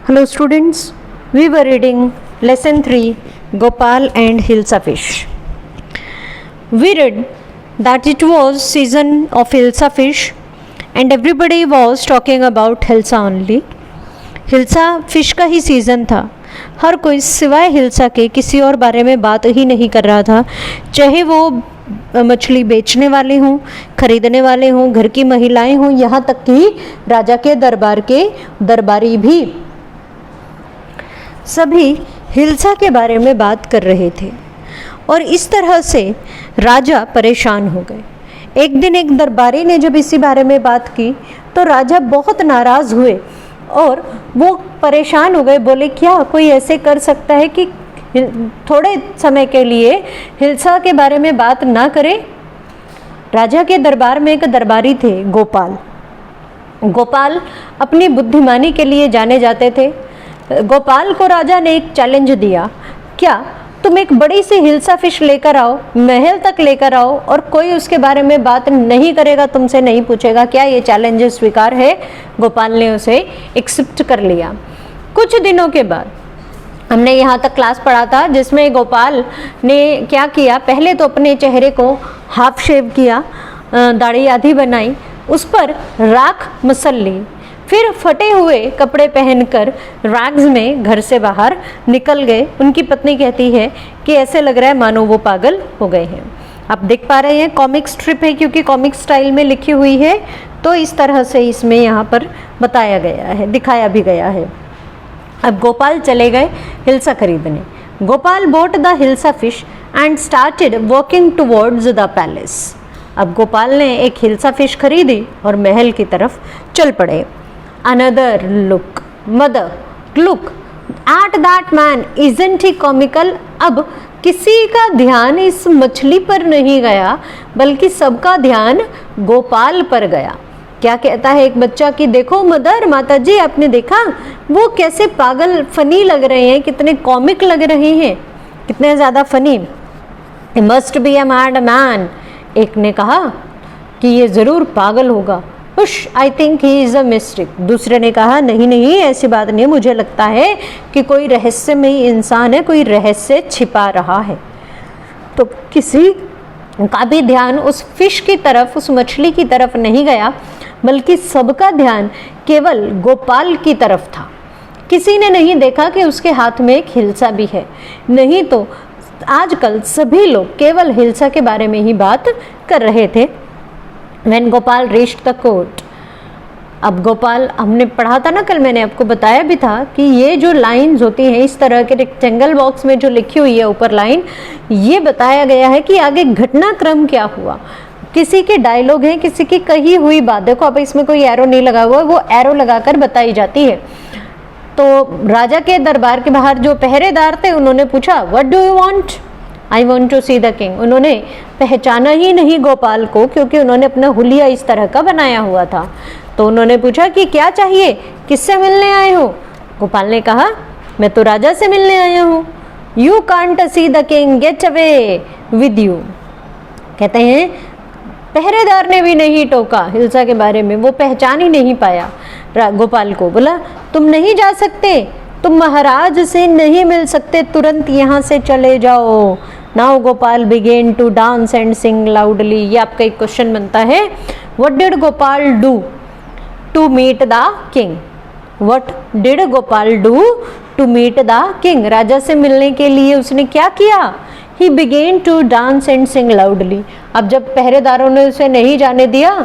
Hello students, we were reading lesson 3 Gopal and Hilsa fish. We read that it was season of Hilsa fish and everybody was talking about Hilsa only. Hilsa fish का ही season था. हर कोई सिवाय हिल्सा के किसी और बारे में बात ही नहीं कर रहा था, चाहे वो मछली बेचने वाले हों, खरीदने वाले हों, घर की महिलाएं हों, यहाँ तक कि राजा के दरबार के दरबारी भी सभी हिल्सा के बारे में बात कर रहे थे. और इस तरह से राजा परेशान हो गए. एक दिन एक दरबारी ने जब इसी बारे में बात की तो राजा बहुत नाराज़ हुए और वो परेशान हो गए. बोले क्या कोई ऐसे कर सकता है कि थोड़े समय के लिए हिल्सा के बारे में बात ना करे. राजा के दरबार में एक दरबारी थे गोपाल. गोपाल अपनी बुद्धिमानी के लिए जाने जाते थे. गोपाल को राजा ने एक चैलेंज दिया, क्या तुम एक बड़ी सी हिल्सा फिश लेकर आओ, महल तक लेकर आओ और कोई उसके बारे में बात नहीं करेगा, तुमसे नहीं पूछेगा. क्या ये चैलेंज स्वीकार है? गोपाल ने उसे एक्सेप्ट कर लिया. कुछ दिनों के बाद हमने यहाँ तक क्लास पढ़ा था जिसमें गोपाल ने क्या किया, पहले तो अपने चेहरे को हाफ शेव किया, दाढ़ी आधी बनाई, उस पर राख मसल ली, फिर फटे हुए कपड़े पहनकर रैग्स में घर से बाहर निकल गए. उनकी पत्नी कहती है कि ऐसे लग रहा है मानो वो पागल हो गए हैं. आप देख पा रहे हैं कॉमिक स्ट्रिप है क्योंकि कॉमिक स्टाइल में लिखी हुई है, तो इस तरह से इसमें यहाँ पर बताया गया है, दिखाया भी गया है. अब गोपाल चले गए हिल्सा खरीदने. Gopal bought the hilsa fish and started walking towards the palace. अब गोपाल ने एक हिल्सा फिश खरीदी और महल की तरफ चल पड़े. Another look, mother, look at that man, isn't he comical? अब किसी का ध्यान इस मछली पर नहीं गया बल्कि सबका ध्यान गोपाल पर गया. क्या कहता है एक बच्चा कि देखो मदर, माता जी आपने देखा वो कैसे पागल फनी लग रहे हैं, कितने कॉमिक लग रहे हैं, कितने ज़्यादा funny. Must be a mad man, एक ने कहा कि ये ज़रूर पागल होगा. उश, I think he is a mystic. दूसरे ने कहा नहीं नहीं ऐसी बात नहीं, मुझे लगता है कि कोई रहस्यमयी इंसान है, कोई रहस्य छिपा रहा है. तो किसी का भी ध्यान उस फिश की तरफ, उस मछली की तरफ नहीं गया बल्कि सबका ध्यान केवल गोपाल की तरफ था. किसी ने नहीं देखा कि उसके हाथ में एक हिल्सा भी है. नहीं तो आजकल सभी लोग केवल हिल्सा के बारे में ही बात कर रहे थे. When Gopal reached the court, अब गोपाल, हमने पढ़ा था ना कल, मैंने आपको बताया भी था कि ये जो लाइंस होती हैं इस तरह के रेक्टेंगल बॉक्स में जो लिखी हुई है ऊपर लाइन, ये बताया गया है कि आगे घटनाक्रम क्या हुआ. किसी के डायलॉग है, किसी की कही हुई बात. देखो अब इसमें कोई एरो नहीं लगा हुआ, वो एरो लगाकर बताई जाती है. तो राजा के दरबार के बाहर जो पहरेदार थे उन्होंने पूछा what do you want? I want to see the king. उन्होंने पहचाना ही नहीं गोपाल को क्योंकि उन्होंने अपना हुलिया इस तरह का बनाया हुआ था. तो उन्होंने पूछा कि क्या चाहिए, किससे मिलने आए हो? गोपाल ने कहा मैं तो राजा से मिलने आया हूँ. You can't see the king, get away with you. कहते हैं पहरेदार ने भी नहीं टोका हिल्सा के बारे में, वो पहचान ही नहीं पाया गोपाल को. बोला तुम नहीं जा सकते, तुम महाराज से नहीं मिल सकते, तुरंत यहाँ से चले जाओ. Now Gopal began to dance and sing loudly. ये आपका एक क्वेश्चन बनता है. What did Gopal do to meet the king? What did Gopal do to meet the king? राजा से मिलने के लिए उसने क्या किया? He began to dance and sing loudly. अब जब पहरेदारों ने उसे नहीं जाने दिया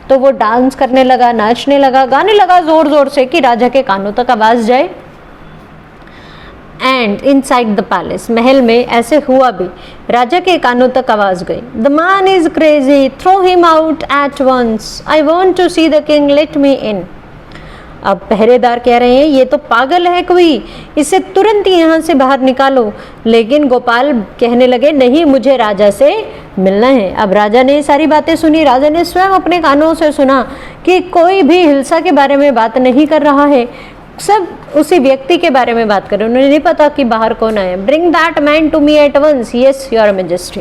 तो वो डांस करने लगा, नाचने लगा, गाने लगा जोर जोर से कि राजा के कानों तक आवाज़ जाए. एंड इनसाइड द पैलेस, महल में ऐसे हुआ भी, राजा के कानों तक आवाज गई. The man is crazy, throw him out at once, I want to see the king, let me in. अब पहरेदार कह रहे हैं ये तो पागल है कोई, इसे तुरंत यहाँ से बाहर निकालो. लेकिन गोपाल कहने लगे नहीं, मुझे राजा से मिलना है. अब राजा ने सारी बातें सुनी. राजा ने स्वयं अपने कानों से सुना कि कोई भी हिल्सा के बारे में बात नहीं कर रहा है, सब उसी व्यक्ति के बारे में बात करें. उन्हें नहीं पता कि बाहर कौन आया. Bring that man to me at once, yes your majesty.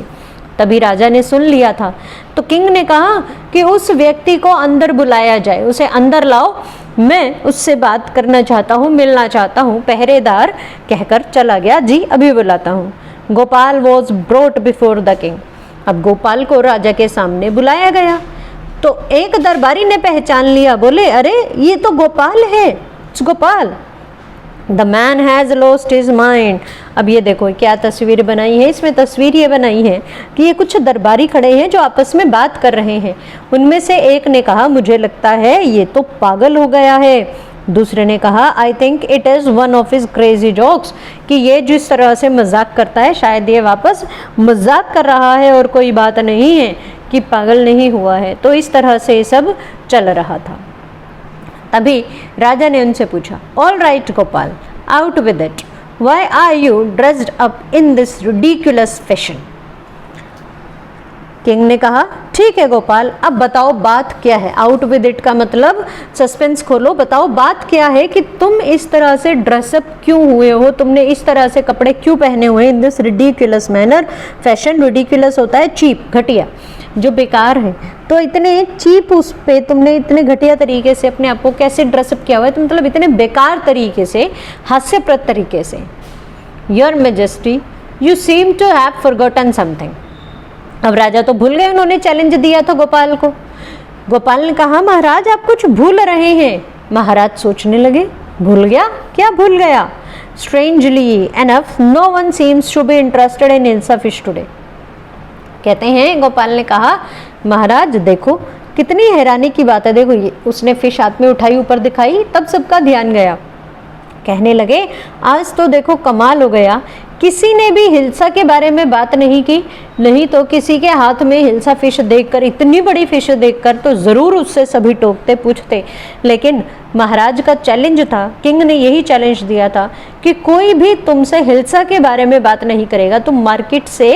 तभी राजा ने सुन लिया था. तो किंग ने कहा कि उस व्यक्ति को अंदर बुलाया जाए, उसे अंदर लाओ. मैं उससे बात करना चाहता हूँ, मिलना चाहता हूँ। पहरेदार कहकर चला गया। जी अभी बुलाता हूँ। Gopal was brought before the king. अब गोपाल को राजा के सामने बुलाया गया तो एक दरबारी ने पहचान लिया, बोले अरे ये तो गोपाल है, Gopal. The man has lost his mind. अब ये देखो क्या तस्वीर बनाई है, इसमें तस्वीर ये बनाई है कि ये कुछ दरबारी खड़े हैं जो आपस में बात कर रहे हैं। उनमें से एक ने कहा मुझे लगता है ये तो पागल हो गया है। दूसरे ने कहा I think it is one of his crazy jokes, कि ये जिस तरह से मजाक करता है शायद ये वापस मजाक कर रहा है और कोई बात नहीं है कि पागल नहीं हुआ है। तो इस तरह से सब चल रहा था। तभी राजा ने उनसे पूछा, all right Gopal, out with it, why are you dressed up in this ridiculous fashion. King ने कहा ठीक है गोपाल, अब बताओ बात क्या है। आउट विद इट का मतलब सस्पेंस खोलो, बताओ बात क्या है कि तुम इस तरह से ड्रेसअप क्यों हुए हो, तुमने इस तरह से कपड़े क्यों पहने हुए इन this ridiculous manner. Fashion, ridiculous होता है चीप, घटिया, जो बेकार है। तो इतने चीप उस पे तुमने इतने घटिया तरीके से अपने आप को कैसे ड्रेसअप किया हुआ है, तो मतलब इतने बेकार तरीके से, हास्यप्रद तरीके से। Your majesty you seem to have forgotten something. अब राजा तो भूल गए, उन्होंने चैलेंज दिया था गोपाल को। गोपाल ने कहा महाराज आप कुछ भूल रहे हैं। महाराज सोचने लगे, भूल गया, क्या भूल गया। Strangely enough no one seems to be interested in hilsa fish today. कहते हैं गोपाल ने कहा महाराज देखो कितनी हैरानी की बात है, देखो ये उसने फिश हाथ में उठाई, ऊपर दिखाई, तब सबका ध्यान गया। कहने लगे आज तो देखो कमाल हो गया, किसी ने भी हिल्सा के बारे में बात नहीं की। नहीं तो किसी के हाथ में हिल्सा फिश देखकर, इतनी बड़ी फिश देखकर तो ज़रूर उससे सभी टोकते पूछते। लेकिन महाराज का चैलेंज था, किंग ने यही चैलेंज दिया था कि कोई भी तुमसे हिल्सा के बारे में बात नहीं करेगा। तुम मार्केट से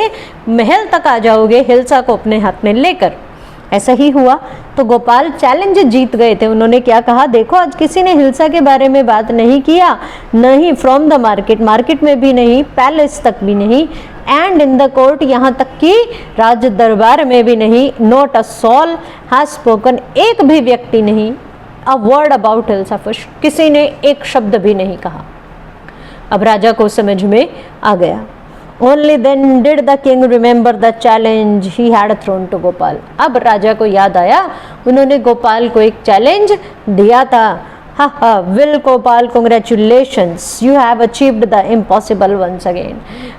महल तक आ जाओगे हिल्सा को अपने हाथ में लेकर। ऐसा ही हुआ। तो गोपाल चैलेंज जीत गए थे। उन्होंने क्या कहा, देखो आज किसी ने हिल्सा के बारे में बात नहीं किया, नहीं फ्रॉम द मार्केट, मार्केट में भी नहीं, पैलेस तक भी नहीं, एंड इन द कोर्ट, यहाँ तक कि राज दरबार में भी नहीं। Not a soul has spoken, एक भी व्यक्ति नहीं, a word about hilsa fish, किसी ने एक शब्द भी नहीं कहा। अब राजा को समझ में आ गया। Only then did the king remember the challenge he had thrown to Gopal. अब राजा को याद आया उन्होंने गोपाल को एक चैलेंज दिया था। हा हा, will Gopal congratulations, you have achieved the impossible once again।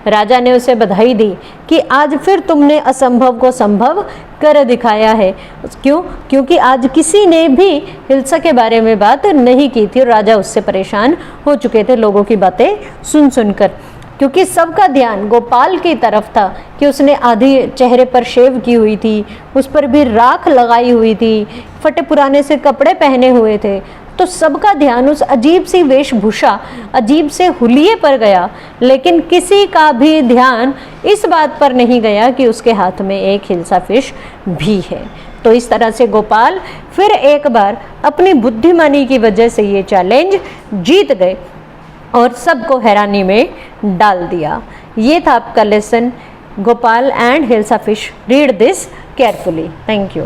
राजा ने उसे बधाई दी कि आज फिर तुमने असंभव को संभव कर दिखाया है। क्यों? क्योंकि आज किसी ने भी हिल्सा के बारे में बात नहीं की थी और राजा उससे परेशान हो चुके थे लोगों की बातें सुन सुनकर, क्योंकि सबका ध्यान गोपाल की तरफ था कि उसने आधी चेहरे पर शेव की हुई थी, उस पर भी राख लगाई हुई थी, फटे पुराने से कपड़े पहने हुए थे। तो सबका ध्यान उस अजीब सी वेशभूषा, अजीब से हुलिये पर गया, लेकिन किसी का भी ध्यान इस बात पर नहीं गया कि उसके हाथ में एक हिल्सा फिश भी है। तो इस तरह से गोपाल फिर एक बार अपनी बुद्धिमानी की वजह से ये चैलेंज जीत गए और सबको हैरानी में डाल दिया। ये था आपका lesson Gopal and hilsa fish. Read this carefully. Thank you.